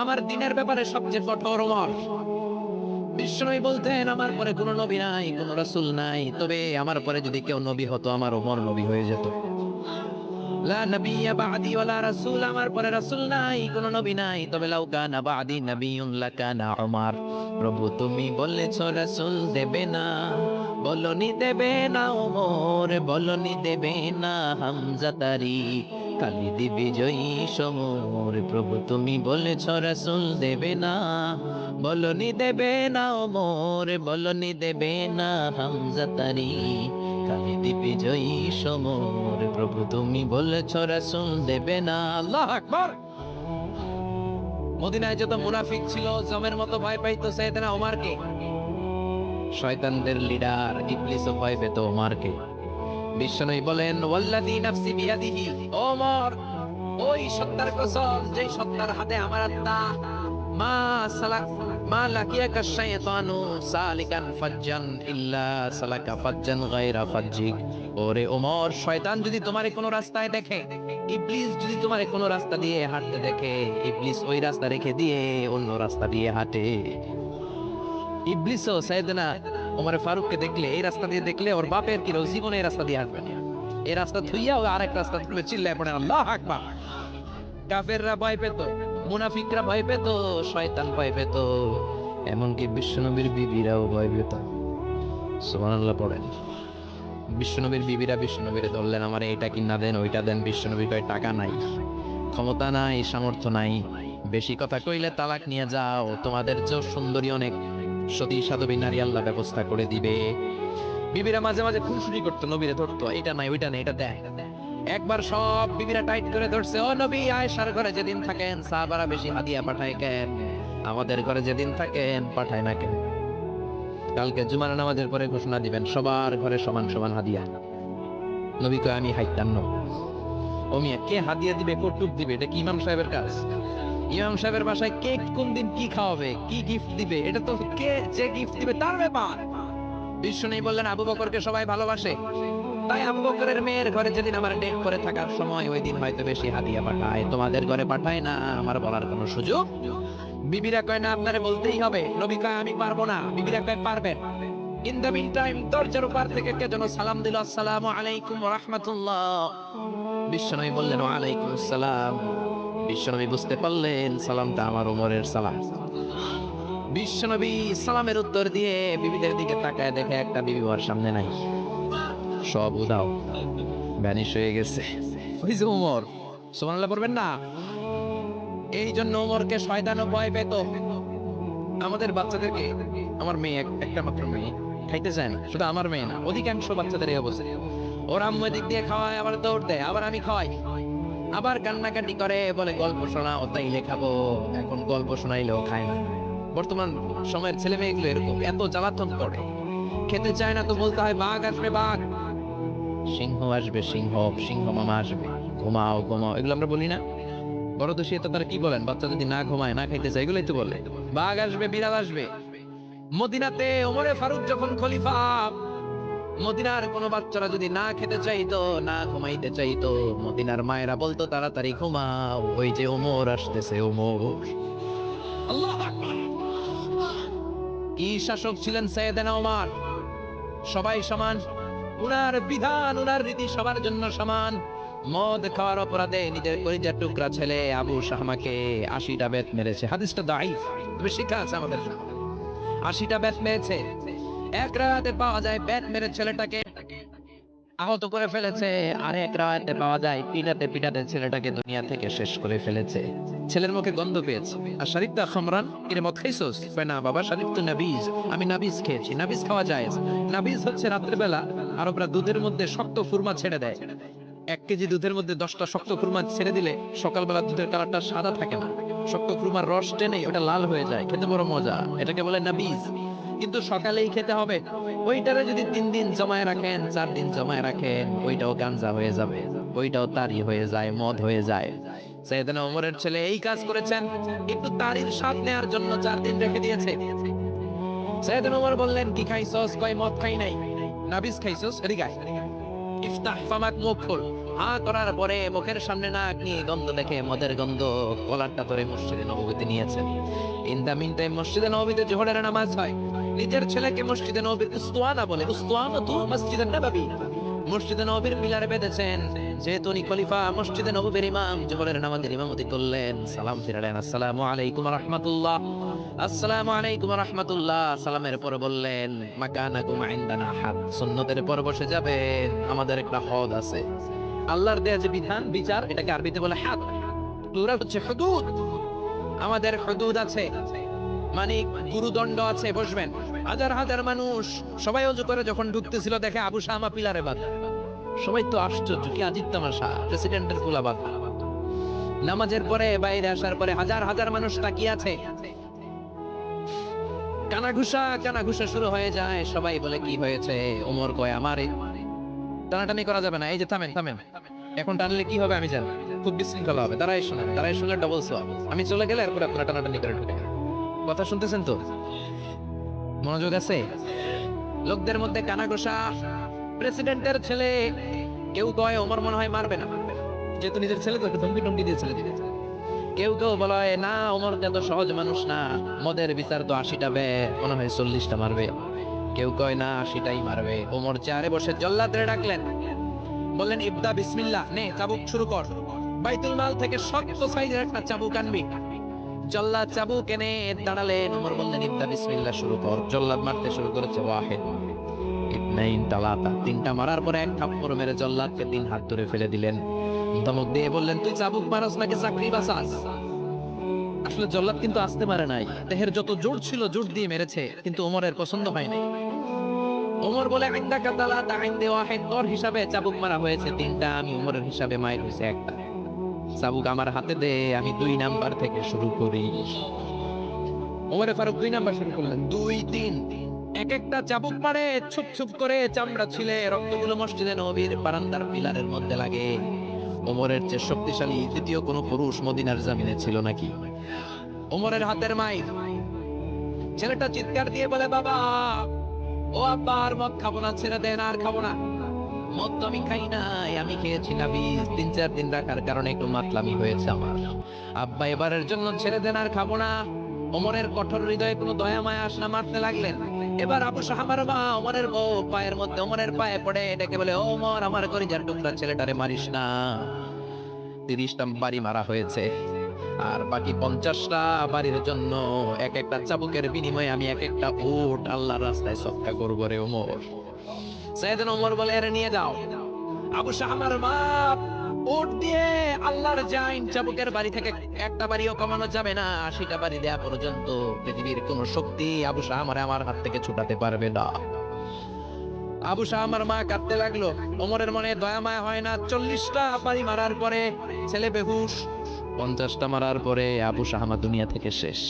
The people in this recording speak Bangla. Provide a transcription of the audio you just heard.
আমার দিনের ব্যাপারে সবচেয়ে কঠোর ওমর। বিশ্বনবী বলতেন আমার পরে কোনো নবী নাই, কোনো রাসূল নাই, তবে আমার পরে যদি কেউ নবী হতো আমার ওমর নবী হয়ে যেত। লা নাবিয়্যা বা'দি ওয়ালা রাসূল, আমার পরে রাসূল নাই, কোনো নবী নাই, তবে লাউ কানা বা'দি নাবিয়্যুন লাকানা উমার। প্রভু তুমি বলেছ রাসূল দেবে না, বলনি দেবে না ওমর, বলনি দেবে না হামজা তারিক, খালিদ বিজয়ী সমর। প্রভু তুমি বলেছ রাসূল দেবে না, বলনি দেবে না ওমর, বলনি দেবে না হামজা তারিক, খালিদ বিজয়ী সমর। প্রভু তুমি বলেছ রাসূল দেবে না। আল্লাহু আকবার। মদিনায় যত মুনাফিক ছিল জমের মতো ভয় পাইতো সাইয়েদনা ওমরকে। শয়তানদের লিডার ইবলিসও ভয় পেত ওমরকে। বিশ্বনবী বলেন ওয়াল্লাযী নাফসি বিয়াদিহি, ওমর ওই সত্তার কসম যেই সত্তার হাতে আমার আত্মা, মা সালাক মা লাকিয়াকা শাইতানু সালিকান ফাজ্জান ইল্লা সালাকা ফাজ্জান গায়রা ফাজ্জিক। ওরে ওমর, শয়তান যদি তোমারে কোনো রাস্তায় দেখে, ইবলিস যদি তোমারে কোনো রাস্তা দিয়ে হাঁটতে দেখে, ইবলিস ওই রাস্তা রেখে দিয়ে অন্য রাস্তা দিয়ে হাঁটে। ইবলিসও সাইয়েদনা ওমর ফারুককে দেখলে, এই রাস্তা দিয়ে দেখলে ওর বাপের কি জীবনে এই রাস্তা দিয়ে হাঁটবে না। এই রাস্তা থুইয়া ও আরেক রাস্তা ধরে চিল্লায় পড়ে আল্লাহু আকবার। কাফেররা ভয় পেত, মুনাফিকরা ভয় পেত, শয়তান ভয় পেত, এমনকি বিশ্বনবীর বিবিরাও ভয় পেত। সুবহানাল্লাহ পড়েন। বিশ্বনবীর বিবিরা বিশ্বনবীরে ধরলেন আমার এইটা কিনা দেন ওইটা দেন। বিশ্বনবী কয় টাকা নাই, ক্ষমতা নাই, সামর্থ্য নাই, বেশি কথা কইলে তালাক নিয়ে যাও, তোমাদের চেয়েও সুন্দরী অনেক সতী সাধবী নারী আল্লাহ ব্যবস্থা করে দিবে। বিবিরা মাঝে মাঝে খুনসুটি করতো, নবীরে ধরতো, এটা নাই ওইটা নেই এটা দেয়। একবার সব বিবিরা টাইট করে ধরছে, ও নবী আয়েশার ঘরে যেদিন থাকেন সাহাবারা বেশি হাদিয়া পাঠায় কেন, আমাদের ঘরে যেদিন থাকেন পাঠায় না কেন? কালকে জুমার নামাজের পরে ঘোষণা দিবেন সবার ঘরে সমান সমান হাদিয়া। নবী কয় আমি হাইতাম না। ও মিয়া, কে হাদিয়া দিবে কটুক দিবে এটা কি ইমাম সাহেবের কাজ? ইমাম সাহেবের বাসায় কে কোন দিন কি খাওয়াবে কি গিফট দিবে এটা তো কে যে গিফট দিবে তার ব্যাপার। বিষ্ণু বললেন আবু বকরকে সবাই ভালোবাসে, তাই আবু বকরের মেয়ের ঘরে যেদিন আমার ডেট করে থাকার সময় ওই দিন হয়তো বেশি হাদিয়া পাঠায়, তোমাদের ঘরে পাঠায় না, আমার বলার কোনো সুযোগ। বিবিরা কয় না আপনারে বলতেই হবে। নবী কয় আমি পারবো না। বিবিরা কয় পারবেন। ইন দ্য মিন টাইম দরজার উপর থেকে কে যেন সালাম দিল, আসসালামু আলাইকুম ওয়া রাহমাতুল্লাহ। বিশ্বনবী বললেন ওয়া আলাইকুম আসসালাম। বিশ্বনবী বুঝতে পারলেন সালামটা আমার ওমরের সালাম। বিশ্বনবী সালামের উত্তর দিয়ে বিবিদের দিকে তাকায় দেখে একটা বিবি ওর সামনে নাই, সব উধাও, ভ্যানিশ হয়ে গেছে। ওই যে ওমর, সুবহানাল্লাহ পড়বেন না? এই জন্য ওমরকে শয়তানও ভয় পেত। আমাদের বাচ্চাদেরকে, আমার মেয়ে একটা মাত্র মেয়ে, খাইতে চায় না। শুধু আমার মেয়ে না, অধিকাংশ বাচ্চাদের এই অবস্থা। ওর আম্মু এদিক দিয়ে খাওয়ায় আবার দৌড় দেয়, আবার আমি খাওয়াই, আবার কান্নাকাটি করে, বলে গল্প শোনাও তাইলে খাবো। এখন গল্প শোনাইলেও খায় না। বর্তমান সময়ের ছেলে মেয়েগুলো এরকম, এত জ্বালাতন করে। খেতে চায় না তো বলতে হয় বাঘ আসবে বাঘ, সিংহ আসবে সিংহ, সিংহ মামা আসবে, ঘুমাও ঘুমাও, এগুলো আমরা বলি না? বড় দোষী তো তারা কি বলেন, বাচ্চা যদি না ঘুমায় না খাইতে চায় এগুলোই তো বলে। বাঘ আসবে বিড়াল আসবে। মদিনাতে ওমরে ফারুক যখন খলিফা, মদিনার কোনো বাচ্চারা যদি না খেতে চাইতো না ঘুমাইতে চাইতো, মদিনার মায়েরা বলতো তাড়াতাড়ি ঘুমাও, ওই যে ওমর আসতেছে ওমর। আল্লাহু আকবার। কি শাসক ছিলেন সাইয়েদনা ওমর। সবাই সমান, উনার বিধান উনার রীতি সবার জন্য সমান। মদ খাওয়ার অপরাধে নিজের কলিজার টুকরা ছেলে আবু শাহমাকে ৮০টা বেত মেরেছে। হাদিসটা দাঈফ, তবে শিক্ষা আছে আমাদের জন্য। ৮০টা বেত মেরেছে। এক রাতে পাওয়া যায় বেত মেরে ছেলেটাকে আহত করে ফেলেছে, আর এক রাতে পাওয়া যায় পিটাতে পিটাতে ছেলেটাকে দুনিয়া থেকে শেষ করে ফেলেছে। ছেলের মুখে গন্ধ পেয়েছে, আর শরীফ দা খামরান, এর মদ খাইছোস? কয় না বাবা, শরীফ তো নাবিজ, আমি নাবিজ খেয়েছি। নাবিজ খাওয়া যায়। নাবিজ হচ্ছে রাত্রেবেলা আরবরা দুধের মধ্যে শক্ত খুরমা ছেড়ে দেয়। ১ কেজি দুধের মধ্যে 10টা শক্ত খুরমা ছেড়ে দিলে সকালবেলা দুধের কালারটা সাদা থাকে না, শক্ত খুরমার রস টেনে ওটা লাল হয়ে যায়, খেতে বড় মজা, এটাকে বলে নাবিজ। কিন্তু সকালেই খেতে হবে। ওইটারে যদি 3 দিন জমায় রাখেন, 4 দিন জমায় রাখেন, ওইটাও গাঞ্জা হয়ে যাবে, ওইটাও তারি হয়ে যায়, মদ হয়ে যায়। সাইয়েদনা ওমরের ছেলে এই কাজ করেছেন, একটু তারির স্বাদ নেওয়ার জন্য 4 দিন রেখে দিয়েছে। সাইয়েদনা ওমর বললেন কি খাইছস? কয় মদ খাই নাই। নাবিজ খাইছস? এদিকে আয়। ইফতাহ ফামাক, মুখ খোল। হা করার পরে মুখের সামনে নাক নিয়ে গন্ধ দেখে মদের গন্ধ কলারটা ধরে মসজিদে নববীতে নিয়েছেন। ইন দা মিন টাইম মসজিদে নববীতে জোহরের নামাজ হয়। নিজের ছেলেকে মসজিদে নববীর উস্তুয়ানা বলে, উস্তুয়ানা তু মসজিদে নববী, মসজিদে নববীর পিলারে বেঁধেছেন। যেহেতু উনি খলিফা, মসজিদে নববীর ইমাম, জোহরের নামাজের ইমামতি করলেন। সালাম ফিরালেন, আসসালামু আলাইকুম ওয়া রাহমাতুল্লাহ, আসসালামু আলাইকুম ওয়া রাহমাতুল্লাহ। সালামের পর বললেন, মাকানাকুম ইনদানা হাদ, সুন্নতের পর বসে যাবেন, আমাদের একটা হদ আছে। আল্লাহর দেয়া যে বিধান বিচার, এটাকে আরবিতে বলে হাদ, প্লুরাল হচ্ছে হুদুদ। আমাদের হুদুদ আছে, মানে গুরুদণ্ড আছে, বসবেন। হাজার হাজার মানুষ সবাই অজু করে যখন ঢুকতেছিল, দেখে আবু শামা পিলারে বাঁধা। সবাই তো আশ্চর্য, কি আজিব তামাশা, প্রেসিডেন্টের কুলা বাঁধা। নামাজের পরে বাইরে আসার পরে হাজার হাজার মানুষ তাকিয়ে আছে। কানাঘুষা শুরু হয়ে যায়। সবাই বলে, কি হয়েছে? ওমর কয়, আমার টানাটানি করা যাবে না। এই যে থামেন থামেন, এখন টানলে কি হবে আমি জানি, খুব বিশৃঙ্খলা হবে। দাঁড়াই শুনে ডবল সোয়াব। আমি চলে গেলে এরপর আপনারা টানাটানি করে ঢুকে। কথা শুনতেছেন তো? মনোযোগ আছে? লোকদের মধ্যে কানাঘুষা। প্রেসিডেন্টের ছেলে, কেউ কয় ওমর মনে হয় মারবে না, যেহেতু নিজের ছেলে তো একটু ধমকি টমকি দিয়ে ছেলে দিবে। কেউ কেউ বলে না, ওমর এত সহজ মানুষ না, মদের বিচার তো 80টা বে, মনে হয় 40টা মারবে। কেউ কয় না, 80টাই মারবে। ওমর চেয়ারে বসে জল্লাদরে ডাকলেন, বললেন, ইবদা বিসমিল্লাহ, নে চাবুক শুরু কর। বাইতুল মাল থেকে শক্ত সাইজের একটা চাবুক আনবি। জল্লাদ চাবুক এনে দাঁড়ালেন। ওমর বললেন, ইবদা বিসমিল্লাহ, শুরু কর। জল্লাদ মারতে শুরু করেছে। ওয়াহিদ, ইথনাইন, তালাতা, তিনটা মারার পরে এক থাপ্পড় মেরে জল্লাদকে 3 হাত ধরে ফেলে দিলেন। ধমক দিয়ে বললেন, তুই চাবুক মারাস নাকি চাকরি বাঁচাস? আসলে জল্লাদ কিন্তু আসতে পারে নাই, দেহের যত জোর ছিল জোর দিয়ে মেরেছে, কিন্তু ওমরের পছন্দ হয় নাই। ওমর বলে, ইনদাকা তালাতা ইনদি ওয়াহিদ, তোর হিসাবে চাবুক মারা হয়েছে 3টা, আমি ওমরের হিসাবে মাইর হয়েছে একটা। চাবুক আমার হাতে দে, আমি 2 নাম্বার থেকে শুরু করি। ওমরে ফারুক 2 নাম্বার শুরু করলেন, 2 3। এক একটা চাবুক মারে, ছুপ ছুপ করে চামড়া ছিলে রক্তগুলো মসজিদে নববীর বারান্দার পিলারের মধ্যে লাগে। ওমরের চেয়ে শক্তিশালী দ্বিতীয় কোনো পুরুষ মদিনার জমিনে ছিল নাকি? ওমরের হাতের মাইর। ছেলেটা চিৎকার দিয়ে বলে, বাবা, ও আব্বা, আর মদ খাবো না, ছেড়ে দেন, আর খাবো না। মদ তো আমি খাই নাই, আমি খেয়েছি নাবিজ, 3-4 দিন রাখার কারণে একটু মাতলামি হয়েছে আমার। আব্বা, এবারের জন্য ছেড়ে দেন, আর খাবো না। ওমরের কঠোর হৃদয়ে কোনো দয়া মায়া আসনা, মারতে লাগলেন। এবার আবু শাহামার মা, ওমরের বউ, পায়ের মধ্যে ওমরের পায়ে পড়ে ডেকে বলে, ওমর, আমার কলিজার টুকরা ছেলেটারে মারিস না। 30টা বাড়ি মারা হয়েছে, আর বাকি 50টা বাড়ির জন্য এক একটা চাবুকের বিনিময়ে আমি এক একটা উট আল্লাহর রাস্তায় সৎকা করবো রে ওমর। সাইয়েদনা ওমর বলে, এর নিয়ে যাও। আবু শাহমার মা উট দিয়ে আল্লাহর জাইন চাবুকের বাড়ি থেকে একটা বাড়িও কমানো যাবে না, 80টা বাড়ি দেয়া পর্যন্ত পৃথিবীর কোন শক্তি আবু শাহমারে আমার হাত থেকে ছুটাতে পারবে না। আবু শাহমার মা কাঁদতে লাগলো। ওমরের মনে দয়া মায়া হয় না। 40টা বাড়ি মারার পরে ছেলে বেহুশ, 50টা মারার পরে আবু শাহমা দুনিয়া থেকে শেষ।